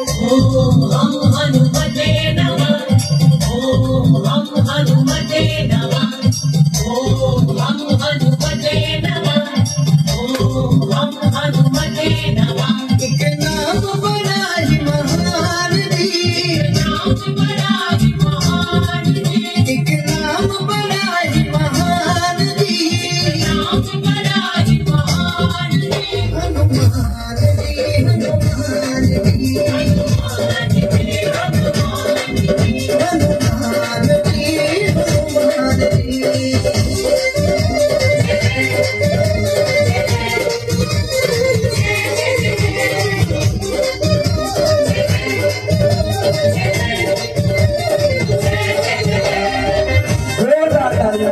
ओम हम हनुमते नमः। ओम हम हनुमते नमः। ओम हम हनुमते नमः। ओम हम हनुमते नमः। एक नाम बड़ा ही महान जी, नाम बड़ा ही महान जी, एक नाम बड़ा ही महान जी, नाम बड़ा ही महान जी। हनुमान जी, हनुमान जी, हनुमान जी, हनुमान जी, हनुमान जी, हनुमान जी।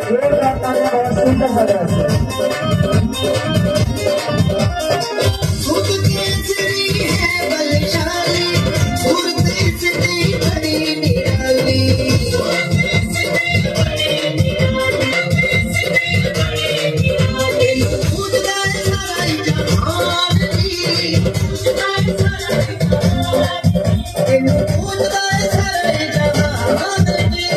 जोरदार तालियां बहुत सुंदर लग रहा है। सुध केसरी है बलशाली, फुर्ती सिद्धि बड़ी निराली। पूजदा है सारा जहान जी, पूजदा है सारा जहान जी।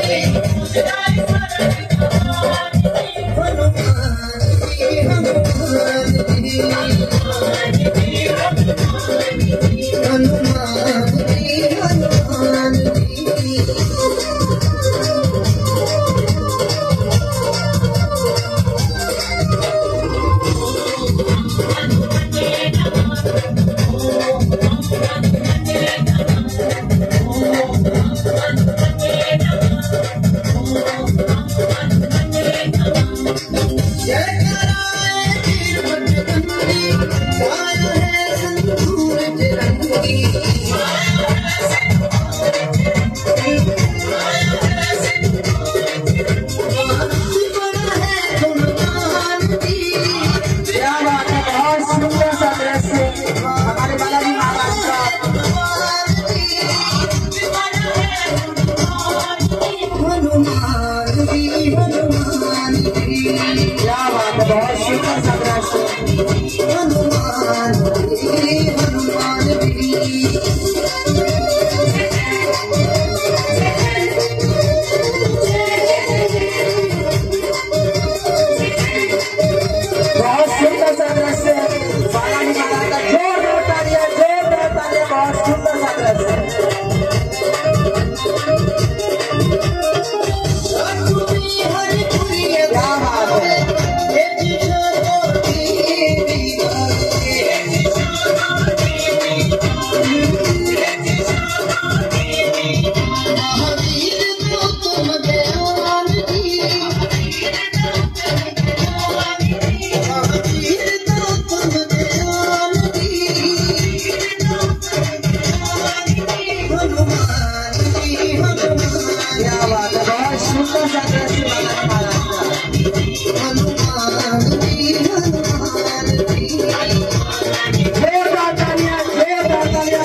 क्या बात है, बहुत सुंदर सा दृश्य। हनुमान जी, हनुमान जी। बहुत सुंदर सा दृश्य। बालाजी महाराज का जोरदार तालियां, बहुत सुंदर सा दृश्य। क्या बात है। क्या बात है, बहुत सुंदर सा दृश्य बालाजी महाराज का। हनुमान जी, हनुमान जी। जोरदार तालियां,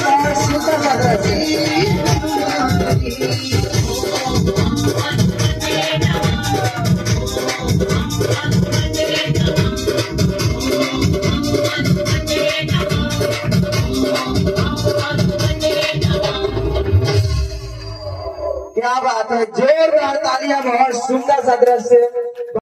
बहुत सुंदर सा दृश्य। हनुमान जी। क्या बात है, जोरदार तालियां, बहुत सुंदर सा दृश्य।